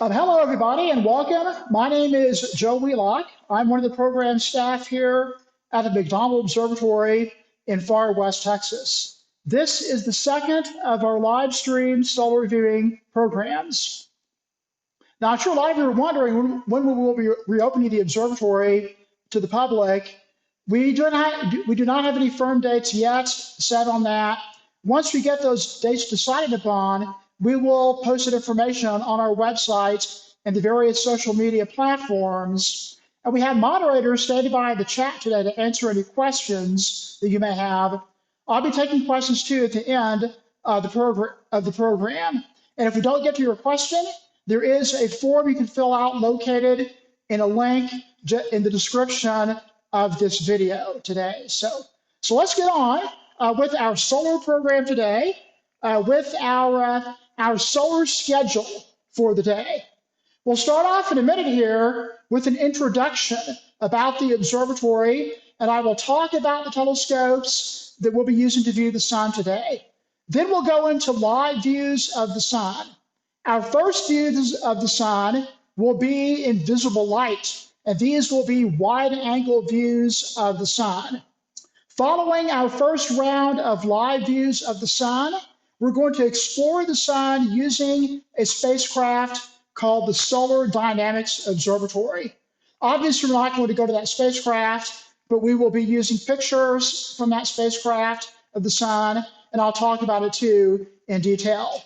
Hello, everybody, and welcome. My name is Joe Wheelock. I'm one of the program staff here at the McDonald Observatory in far west Texas. This is the second of our live stream solar viewing programs. Now, I'm sure a lot of you are wondering when we will be reopening the observatory to the public. We do not have any firm dates yet set on that. Once we get those dates decided upon, we will post that information on our website and the various social media platforms. And we have moderators standing by in the chat today to answer any questions that you may have. I'll be taking questions too at the end of the program. And if we don't get to your question, there is a form you can fill out located in a link in the description of this video today. So let's get on with our solar program today, with our solar schedule for the day. We'll start off in a minute here with an introduction about the observatory, and I will talk about the telescopes that we'll be using to view the sun today. Then we'll go into live views of the sun. Our first views of the sun will be in visible light, and these will be wide-angle views of the sun. Following our first round of live views of the sun, we're going to explore the sun using a spacecraft called the Solar Dynamics Observatory. Obviously, we're not going to go to that spacecraft, but we will be using pictures from that spacecraft of the sun, and I'll talk about it too in detail.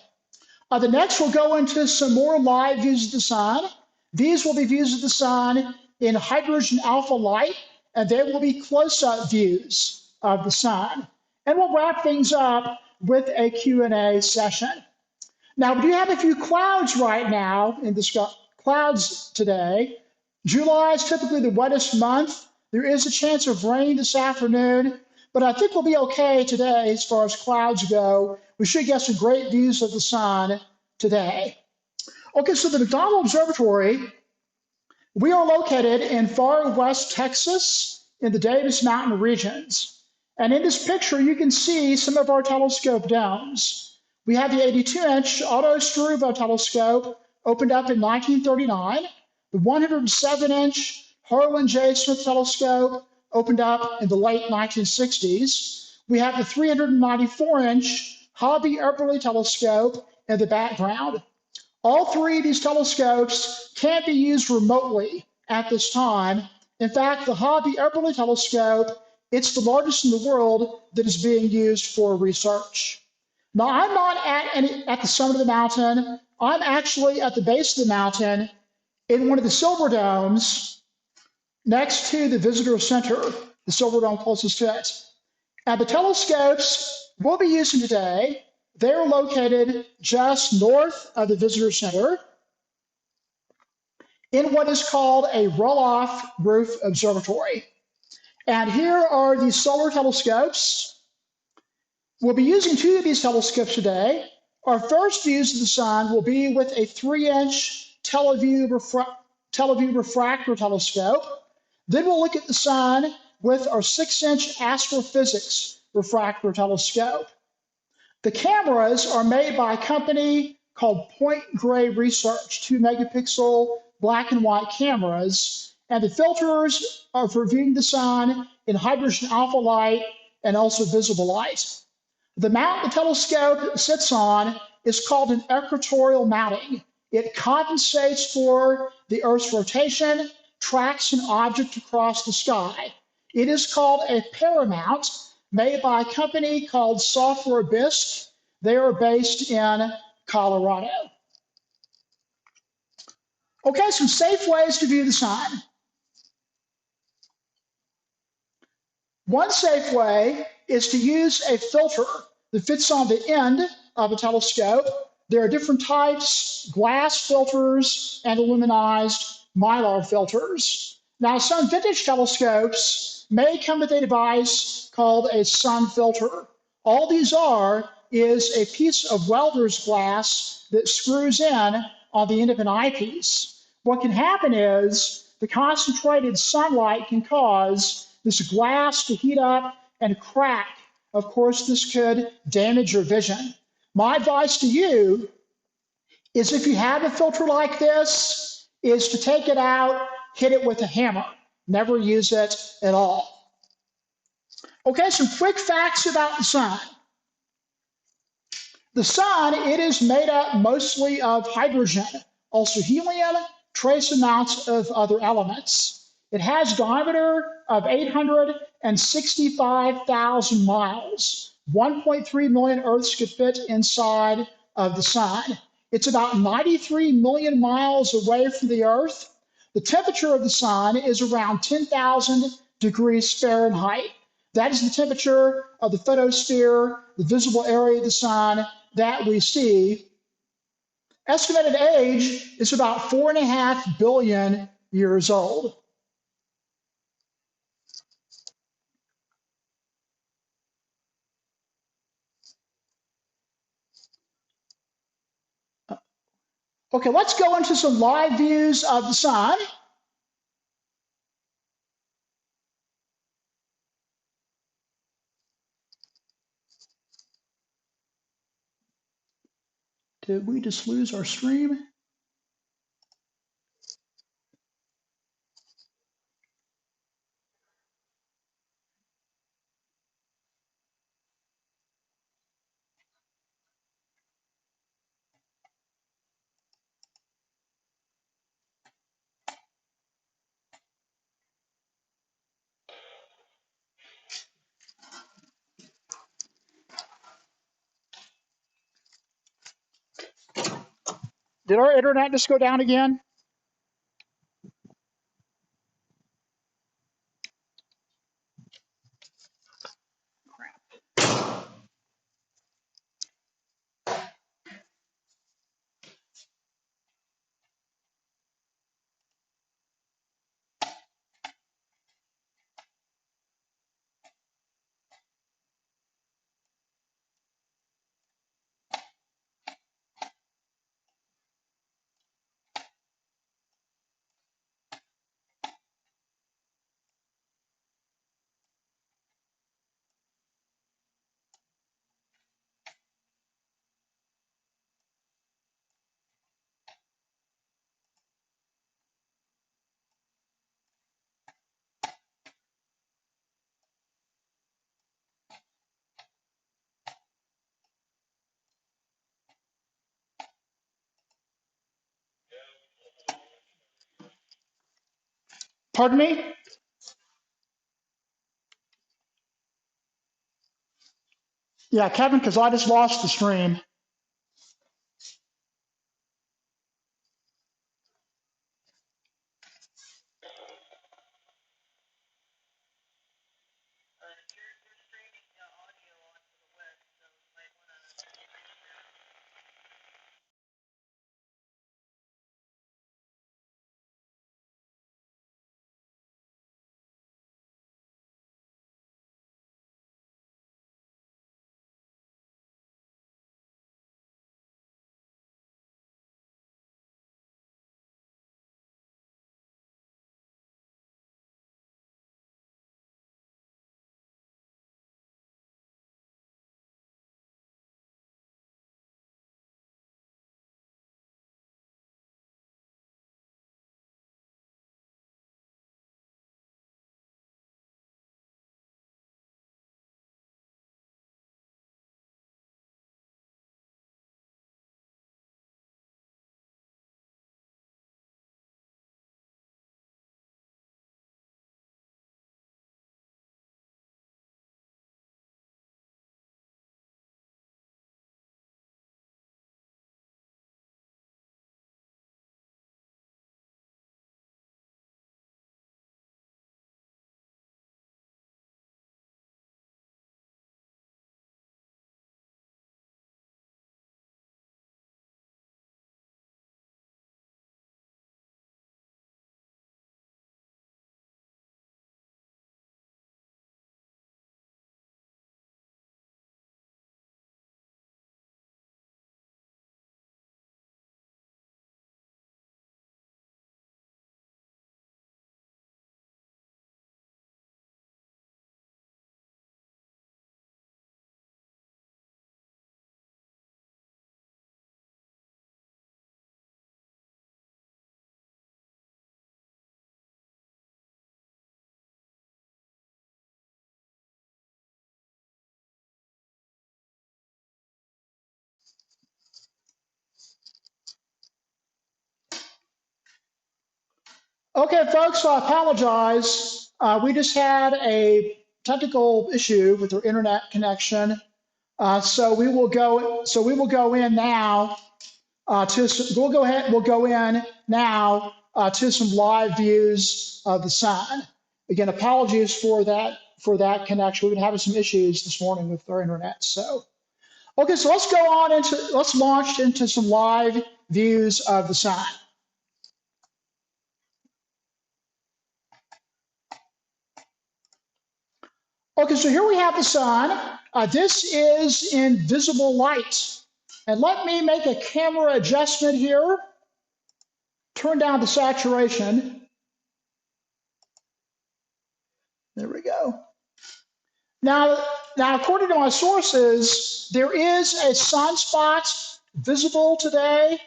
The next, we'll go into some more live views of the sun. These will be views of the sun in hydrogen alpha light, and they will be close-up views of the sun. And we'll wrap things up with a Q&A session. Now, we do have a few clouds right now in the sky, clouds today. July is typically the wettest month. There is a chance of rain this afternoon, but I think we'll be okay today as far as clouds go. We should get some great views of the sun today. Okay, so the McDonald Observatory, we are located in far west Texas in the Davis Mountain regions. And in this picture, you can see some of our telescope domes. We have the 82-inch Otto Struve telescope, opened up in 1939, the 107-inch Harlan J. Smith telescope, opened up in the late 1960s. We have the 394-inch Hobby Eberly telescope in the background. All three of these telescopes can't be used remotely at this time. In fact, the Hobby Eberly telescope, it's the largest in the world that is being used for research. Now, I'm not at the summit of the mountain. I'm actually at the base of the mountain in one of the silver domes next to the visitor center, the silver dome closest to it. And the telescopes we'll be using today, they're located just north of the visitor center in what is called a roll-off roof observatory. And here are the solar telescopes. We'll be using two of these telescopes today. Our first views of the sun will be with a 3-inch Tele refractor telescope. Then we'll look at the sun with our 6-inch Astrophysics refractor telescope. The cameras are made by a company called Point Grey Research, 2-megapixel black and white cameras. And the filters are for viewing the sun in hydrogen alpha light and also visible light. The mount the telescope sits on is called an equatorial mounting. It compensates for the Earth's rotation, tracks an object across the sky. It is called a Paramount, made by a company called Software Bisque. They are based in Colorado. Okay, some safe ways to view the sun. One safe way is to use a filter that fits on the end of a telescope. There are different types: glass filters and aluminized mylar filters. Now, some vintage telescopes may come with a device called a sun filter. All these are is a piece of welder's glass that screws in on the end of an eyepiece. What can happen is the concentrated sunlight can cause this glass to heat up and crack. Of course, this could damage your vision. My advice to you is if you have a filter like this, is to take it out, hit it with a hammer. Never use it at all. Okay, some quick facts about the sun. The sun, it is made up mostly of hydrogen, also helium, trace amounts of other elements. It has a diameter of 865,000 miles. 1.3 million Earths could fit inside of the sun. It's about 93 million miles away from the Earth. The temperature of the sun is around 10,000 degrees Fahrenheit. That is the temperature of the photosphere, the visible area of the sun that we see. Estimated age is about 4.5 billion years old. Okay, let's go into some live views of the sun. Did we just lose our stream? Did our internet just go down again? Pardon me? Yeah, Kevin, because I just lost the stream. Okay, folks, so I apologize. We just had a technical issue with our internet connection. So we will go in now we'll go in now to some live views of the sun. Again, apologies for that connection. We've been having some issues this morning with our internet. So okay, so let's launch into some live views of the sun. Okay, so here we have the sun. This is in visible light. And let me make a camera adjustment here. Turn down the saturation. There we go. Now, according to my sources, there is a sunspot visible today,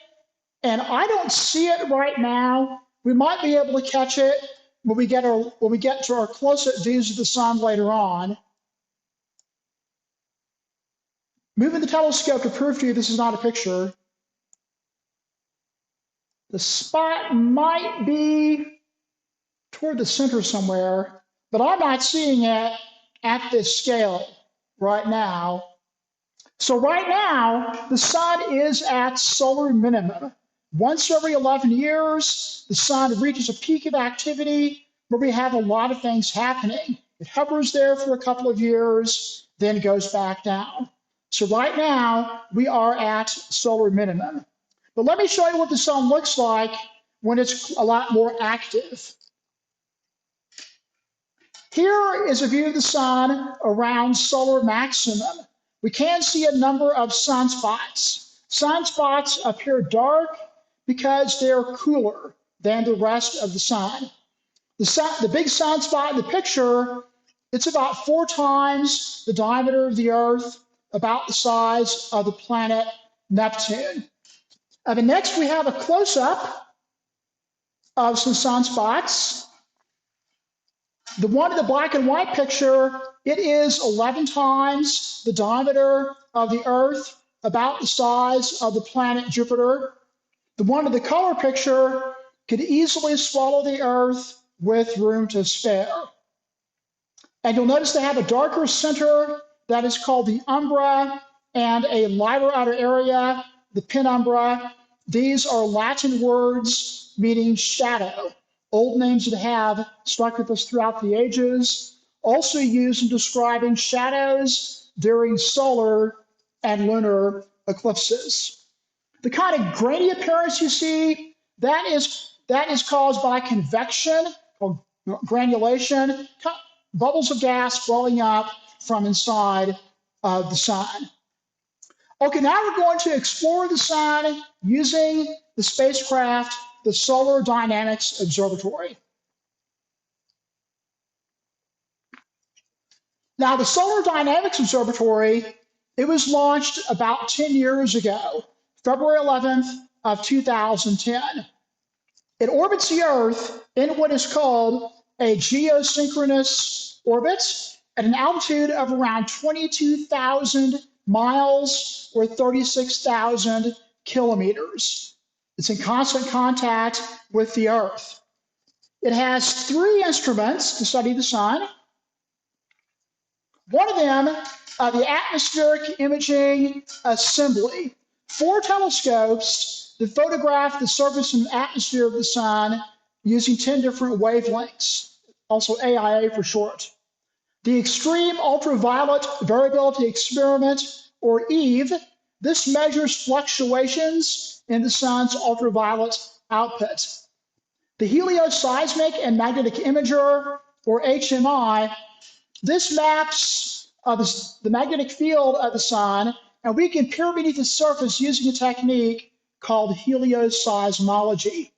and I don't see it right now. We might be able to catch it when we get to our close-up views of the sun later on. Moving the telescope to prove to you this is not a picture. The spot might be toward the center somewhere, but I'm not seeing it at this scale right now. So right now, the sun is at solar minimum. Once every 11 years, the sun reaches a peak of activity where we have a lot of things happening. It hovers there for a couple of years, then goes back down. So right now, we are at solar minimum. But let me show you what the sun looks like when it's a lot more active. Here is a view of the sun around solar maximum. We can see a number of sunspots. Sunspots appear dark because they're cooler than the rest of the sun. The big sunspot in the picture, it's about 4 times the diameter of the Earth, about the size of the planet Neptune. And next we have a close-up of some sunspots. The one in the black and white picture, it is 11 times the diameter of the Earth, about the size of the planet Jupiter. The one in the color picture could easily swallow the Earth with room to spare. And you'll notice they have a darker center that is called the umbra and a lighter outer area, the penumbra. These are Latin words meaning shadow. Old names that have stuck with us throughout the ages, also used in describing shadows during solar and lunar eclipses. The kind of grainy appearance you see, that is caused by convection or granulation, bubbles of gas blowing up from inside of the sun. Okay, now we're going to explore the sun using the spacecraft, the Solar Dynamics Observatory. Now, the Solar Dynamics Observatory, it was launched about 10 years ago, February 11th of 2010. It orbits the Earth in what is called a geosynchronous orbit at an altitude of around 22,000 miles or 36,000 kilometers. It's in constant contact with the Earth. It has 3 instruments to study the sun. One of them, the atmospheric imaging assembly. 4 telescopes that photograph the surface and atmosphere of the sun using 10 different wavelengths, also AIA for short. The Extreme Ultraviolet Variability Experiment, or EVE, this measures fluctuations in the sun's ultraviolet output. The Helioseismic and Magnetic Imager, or HMI, this maps the magnetic field of the sun, and we can peer beneath the surface using a technique called helioseismology.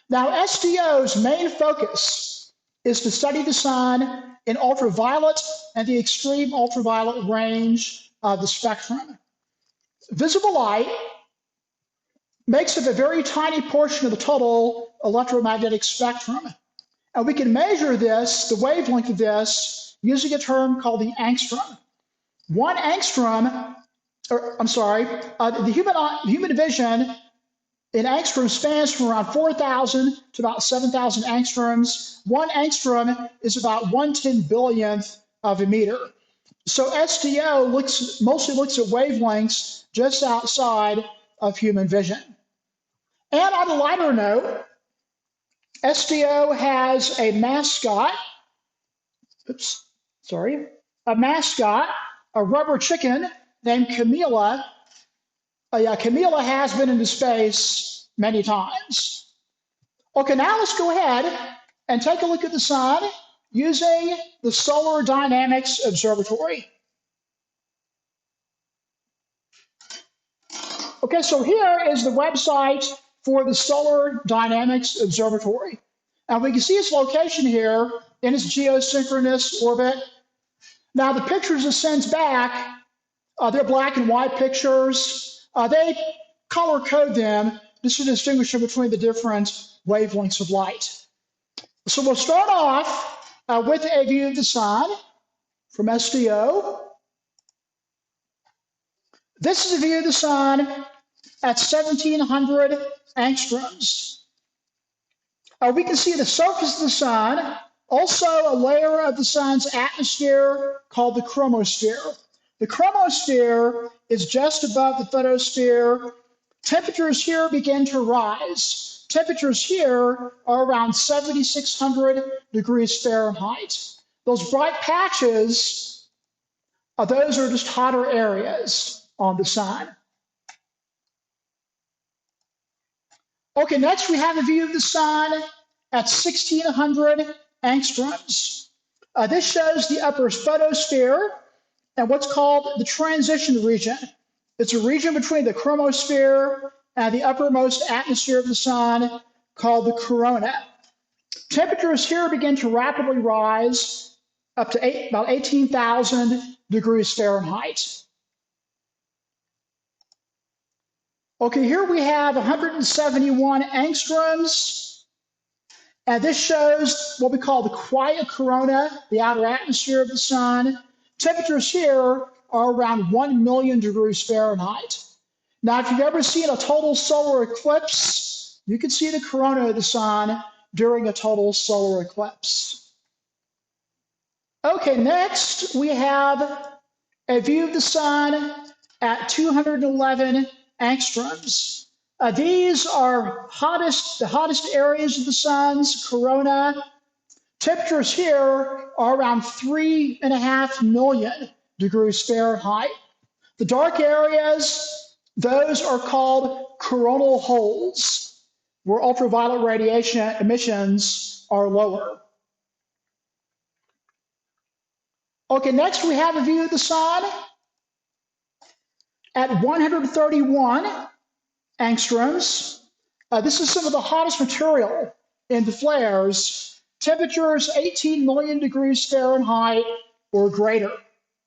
Now, SDO's main focus is to study the sun in ultraviolet and the extreme ultraviolet range of the spectrum. Visible light makes up a very tiny portion of the total electromagnetic spectrum. And we can measure this, the wavelength of this, using a term called the angstrom. 1 angstrom, the human vision An angstrom spans from around 4,000 to about 7,000 angstroms. 1 angstrom is about 1/10 billionth of a meter. So SDO mostly looks at wavelengths just outside of human vision. And on a lighter note, SDO has a mascot, a rubber chicken named Camila. Camila has been into space many times. Okay, now let's go ahead and take a look at the sun using the Solar Dynamics Observatory. Okay, so here is the website for the Solar Dynamics Observatory. And we can see its location here in its geosynchronous orbit. Now, the pictures it sends back, they're black and white pictures. They color code them just to distinguish between the different wavelengths of light. So we'll start off with a view of the sun from SDO. This is a view of the sun at 1,700 angstroms. We can see the surface of the sun, also a layer of the sun's atmosphere called the chromosphere. The chromosphere is just above the photosphere. Temperatures here begin to rise. Temperatures here are around 7,600 degrees Fahrenheit. Those bright patches, those are just hotter areas on the sun. Okay, next we have a view of the sun at 1,600 angstroms. This shows the upper photosphere and what's called the transition region. It's a region between the chromosphere and the uppermost atmosphere of the sun called the corona. Temperatures here begin to rapidly rise up to about 18,000 degrees Fahrenheit. Okay, here we have 171 angstroms, and this shows what we call the quiet corona, the outer atmosphere of the sun. Temperatures here are around 1 million degrees Fahrenheit. Now, if you've ever seen a total solar eclipse, you can see the corona of the sun during a total solar eclipse. Okay, next we have a view of the sun at 211 angstroms. These are the hottest areas of the sun's corona. Temperatures here are around 3.5 million degrees Fahrenheit. The dark areas, those are called coronal holes, where ultraviolet radiation emissions are lower. Okay, next we have a view of the sun at 131 angstroms. This is some of the hottest material in the flares. Temperatures 18 million degrees Fahrenheit or greater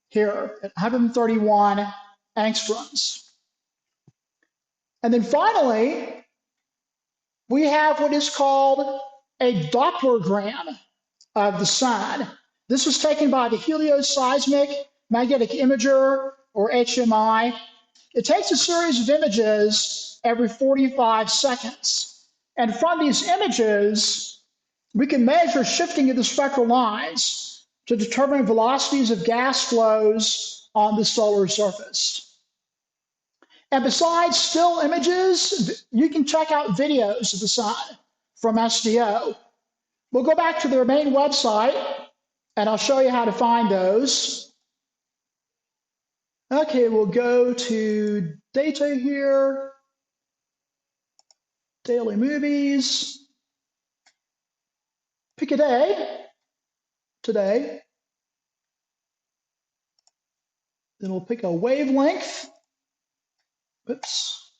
here at 131 angstroms. And then finally, we have what is called a Dopplergram of the sun. This was taken by the helioseismic magnetic imager, or HMI. It takes a series of images every 45 seconds. And from these images, we can measure shifting of the spectral lines to determine velocities of gas flows on the solar surface. And besides still images, you can check out videos of the sun from SDO. We'll go back to their main website, and I'll show you how to find those. Okay, we'll go to data here, daily movies, pick a day, today, then we'll pick a wavelength. Oops.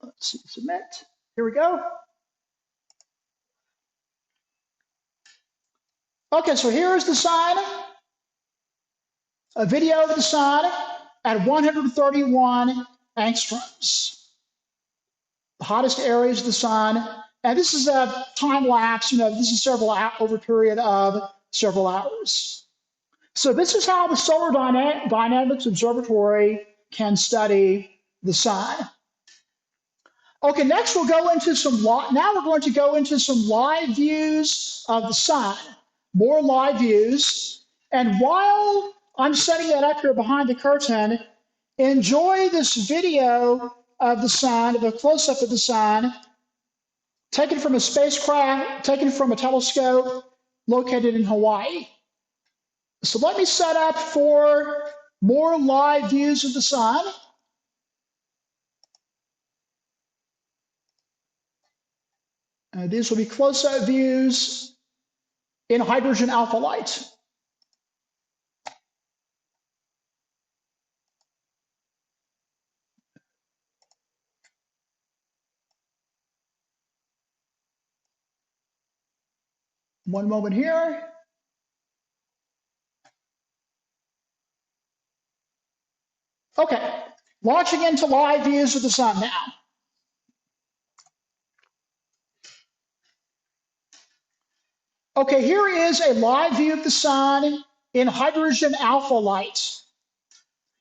Let's see, submit. Here we go. Okay, so here is the sun, a video of the sun at 131 angstroms, the hottest areas of the sun. And this is a time lapse, this is over a period of several hours. So this is how the Solar Dynamics Observatory can study the sun. Okay, next we'll go into now we're going to go into some live views of the sun, more live views. And while I'm setting that up here behind the curtain, enjoy this video of the sun, the close-up of the sun, taken from a spacecraft, taken from a telescope located in Hawaii. So let me set up for more live views of the sun. These will be close-up views in hydrogen alpha light. One moment here. Okay, launching into live views of the sun now. Okay, here is a live view of the sun in hydrogen alpha light.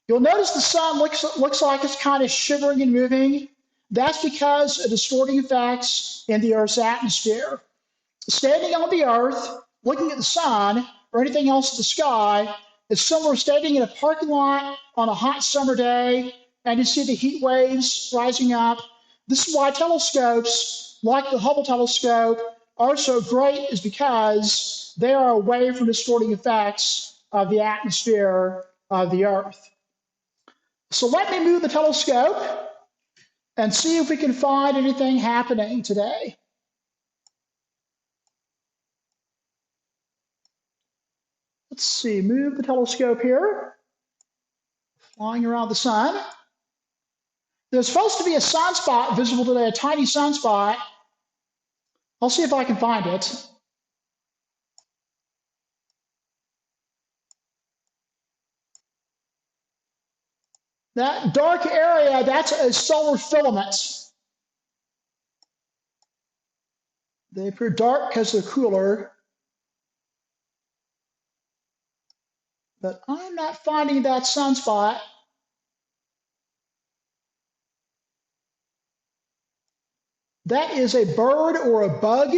You'll notice the sun looks like it's kind of shivering and moving. That's because of distorting effects in the Earth's atmosphere. Standing on the Earth, looking at the sun or anything else in the sky, is similar to standing in a parking lot on a hot summer day and you see the heat waves rising up. This is why telescopes, like the Hubble telescope, are so great, is because they are away from distorting effects of the atmosphere of the Earth. So let me move the telescope and see if we can find anything happening today. Let's see, move the telescope here, flying around the sun. There's supposed to be a sunspot visible today, a tiny sunspot. I'll see if I can find it. That dark area, that's a solar filament. They appear dark because they're cooler. But I'm not finding that sunspot. That is a bird or a bug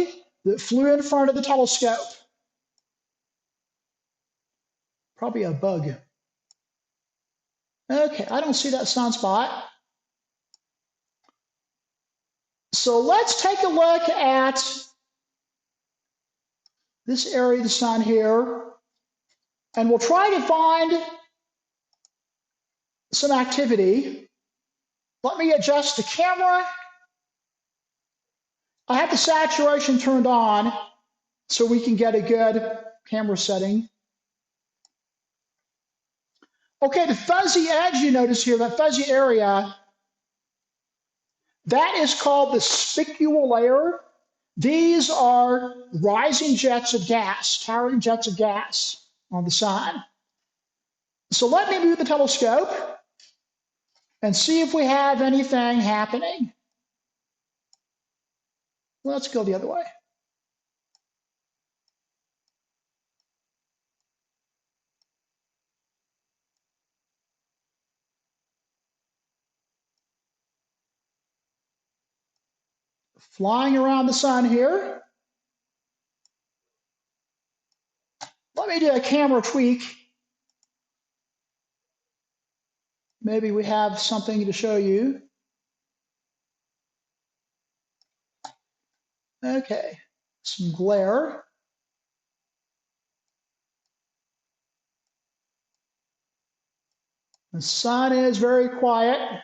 that flew in front of the telescope. Probably a bug. Okay, I don't see that sunspot. So let's take a look at this area of the sun here, and we'll try to find some activity. Let me adjust the camera. I have the saturation turned on so we can get a good camera setting. Okay, the fuzzy edge you notice here, that fuzzy area, that is called the spicule layer. These are rising jets of gas, towering jets of gas on the sun. So let me move the telescope and see if we have anything happening. Let's go the other way. Flying around the sun here. Let me do a camera tweak. Maybe we have something to show you. Okay, some glare. The sun is very quiet.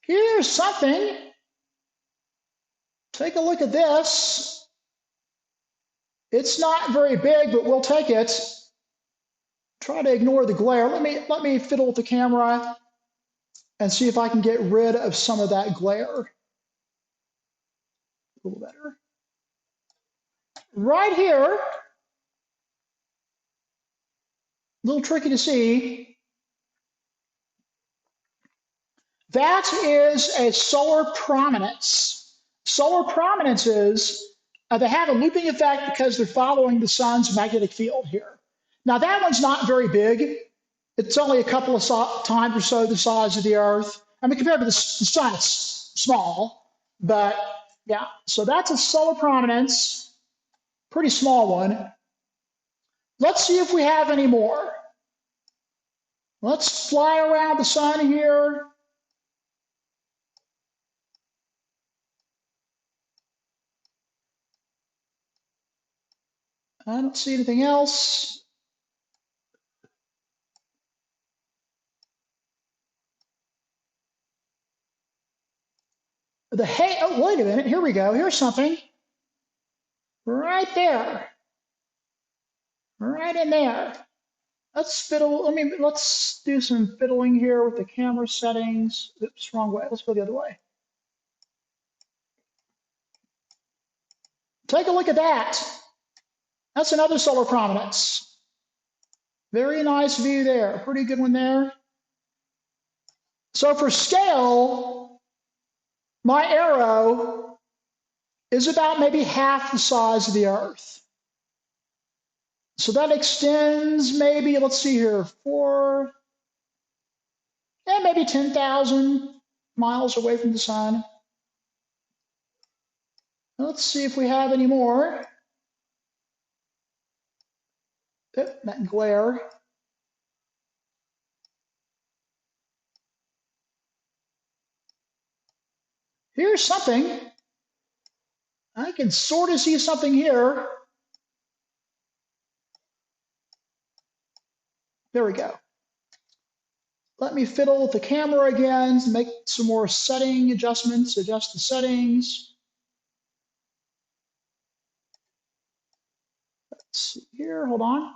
Here's something. Take a look at this. It's not very big, but we'll take it. Try to ignore the glare. Let me fiddle with the camera and see if I can get rid of some of that glare. A little better. Right here, a little tricky to see. That is a solar prominence. Solar prominences They have a looping effect because they're following the sun's magnetic field here. Now that one's not very big. It's only a couple of times or so the size of the Earth. I mean, compared to the sun, it's small, but yeah. So that's a solar prominence, pretty small one. Let's see if we have any more. Let's fly around the sun here. I don't see anything else. Oh, wait a minute. Here we go. Here's something. Right there. Right in there. Let's fiddle. Let's do some fiddling here with the camera settings. Oops, wrong way. Let's go the other way. Take a look at that. That's another solar prominence. Very nice view there. Pretty good one there. So for scale, my arrow is about maybe half the size of the Earth. So that extends maybe, let's see here, maybe 10,000 miles away from the sun. Let's see if we have any more. That glare. Here's something. I can sort of see something here. There we go. Let me fiddle with the camera again to make some more setting adjustments, adjust the settings. Let's see here, hold on.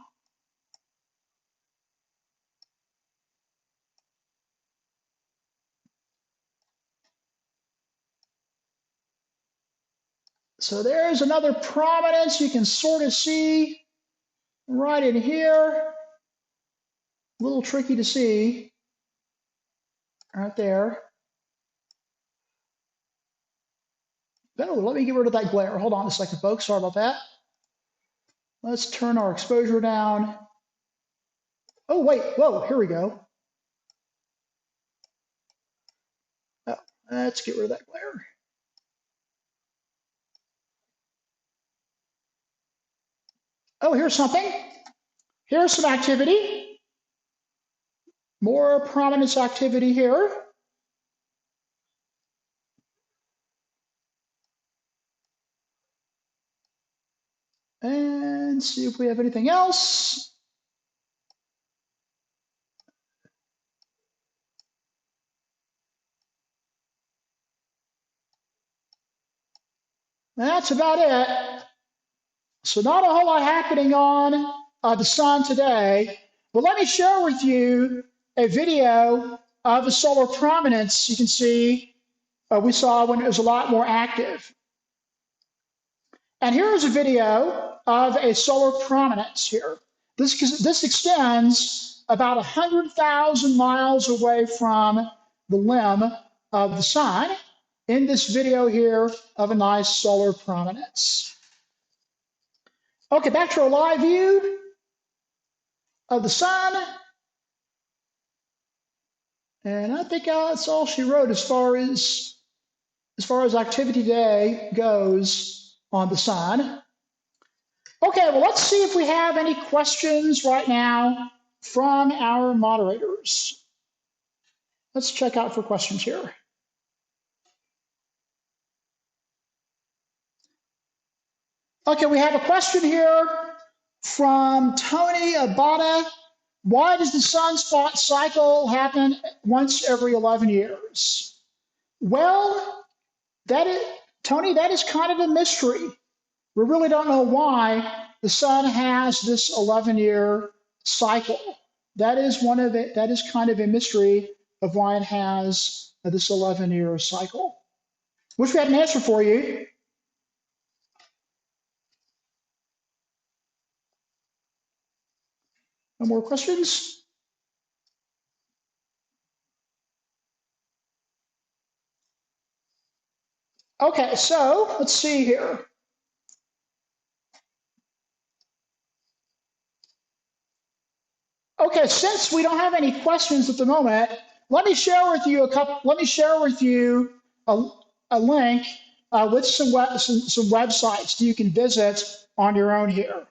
So there's another prominence you can sort of see right in here. A little tricky to see right there. Oh, let me get rid of that glare. Hold on a second, folks. Sorry about that. Let's turn our exposure down. Oh, wait. Whoa, here we go. Oh, let's get rid of that glare. Oh, here's something. Here's some activity. More prominence activity here. And see if we have anything else. That's about it. So not a whole lot happening on the sun today. But let me share with you a video of the solar prominence you can see we saw when it was a lot more active. And here is a video of a solar prominence here. This extends about 100,000 miles away from the limb of the sun in this video here of a nice solar prominence. Okay, back to our live view of the sun. And I think that's all she wrote as far as activity day goes on the sun. Okay, well, let's see if we have any questions right now from our moderators. Let's check out for questions here. Okay, we have a question here from Tony Baader. Why does the sunspot cycle happen once every 11 years? Well, Tony, that is kind of a mystery. We really don't know why the sun has this 11-year cycle. That is kind of a mystery of why it has this 11-year cycle. Wish we had an answer for you. No more questions? Okay, so let's see here. Okay, since we don't have any questions at the moment, let me share with you a, a link with some websites that you can visit on your own here.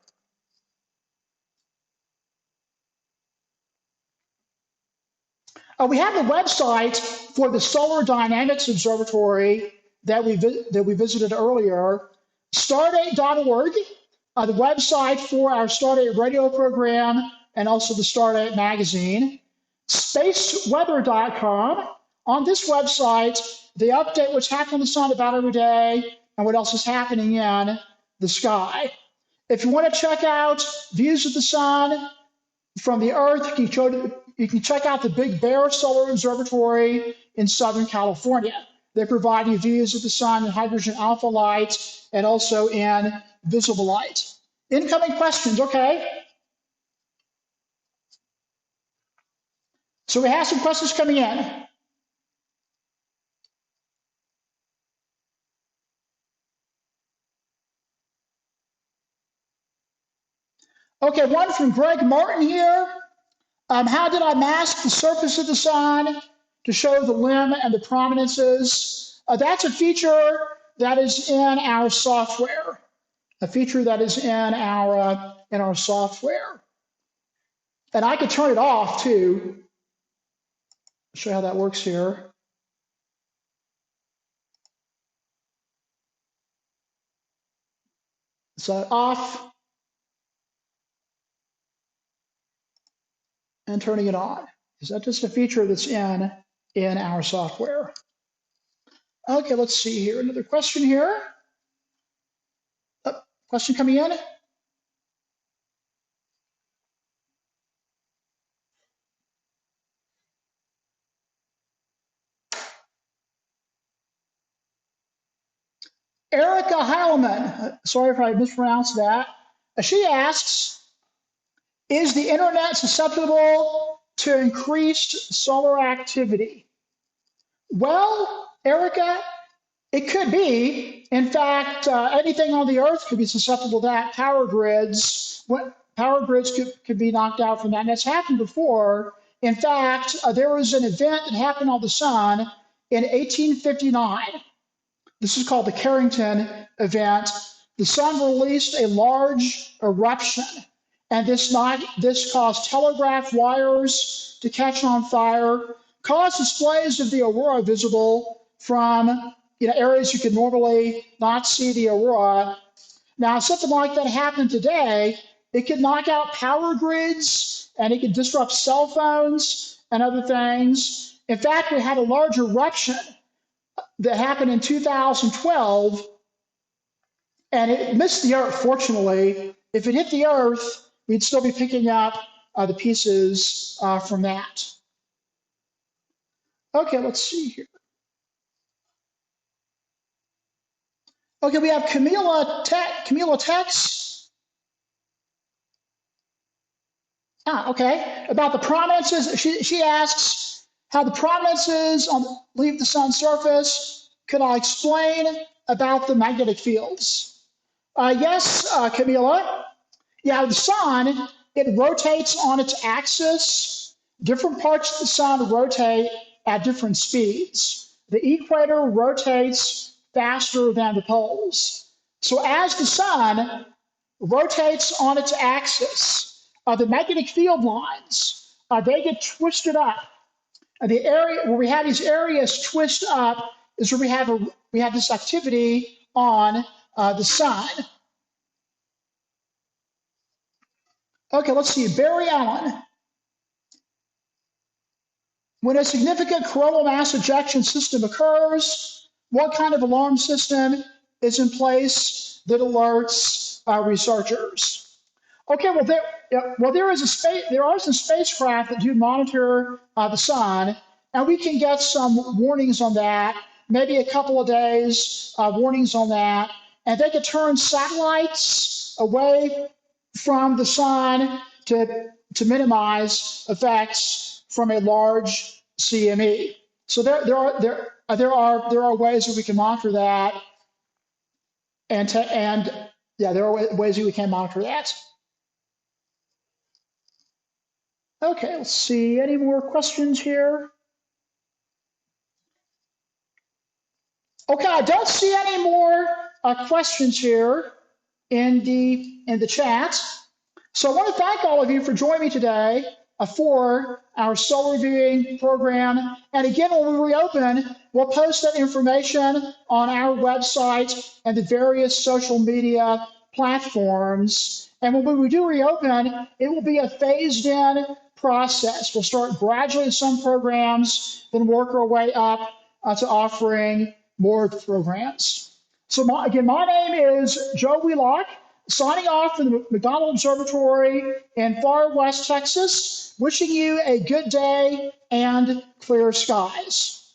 We have the website for the Solar Dynamics Observatory that we visited earlier, stardate.org, the website for our Stardate radio program and also the Stardate magazine, spaceweather.com. On this website, they update what's happening on the sun about every day and what else is happening in the sky. If you want to check out views of the sun from the Earth, you can check out the Big Bear Solar Observatory in Southern California. They provide you views of the sun in hydrogen alpha light and also in visible light. Incoming questions, okay? So we have some questions coming in. Okay, one from Greg Martin here. How did I mask the surface of the sun to show the limb and the prominences? That's a feature that is in our software. A feature that is in our software. And I could turn it off too. Show you how that works here. So off and turning it on. Is that just a feature that's in our software? Okay, let's see here. Another question here. Question coming in. Erica Heilman, sorry if I mispronounced that. She asks, is the internet susceptible to increased solar activity? Well, Erica, it could be. In fact, anything on the Earth could be susceptible to that. Power grids could be knocked out from that. And that's happened before. In fact, there was an event that happened on the sun in 1859. This is called the Carrington event. The sun released a large eruption, and this caused telegraph wires to catch on fire, caused displays of the aurora visible from areas you could normally not see the aurora. Now, if something like that happened today, it could knock out power grids, and it could disrupt cell phones and other things. In fact, we had a large eruption that happened in 2012, and it missed the Earth, fortunately. If it hit the Earth, we'd still be picking up the pieces from that. Okay, let's see here. Okay, we have Camila Tex. Okay, about the prominences. She asks how the prominences leave the sun's surface. Could I explain about the magnetic fields? Yes, Camila. Yeah, the sun, it rotates on its axis. Different parts of the sun rotate at different speeds. The equator rotates faster than the poles. So as the sun rotates on its axis, the magnetic field lines, they get twisted up. The area where we have these areas twist up is where we have this activity on the sun. Okay, let's see. Barry Allen. When a significant coronal mass ejection system occurs, what kind of alarm system is in place that alerts researchers? Okay, there are some spacecraft that do monitor the sun, and we can get some warnings on that. Maybe a couple of days warnings on that, and they could turn satellites away from the sun to minimize effects from a large CME. So there are ways that we can monitor that, and there are ways that we can monitor that. Okay, let's see. Any more questions here? Okay, I don't see any more questions here in the chat. So I want to thank all of you for joining me today for our solar viewing program. And again, when we reopen, we'll post that information on our website and the various social media platforms. And when we do reopen, it will be a phased-in process. We'll start gradually in some programs, then work our way up to offering more programs. So again, my name is Joe Wheelock, signing off from the McDonald Observatory in far west Texas, wishing you a good day and clear skies.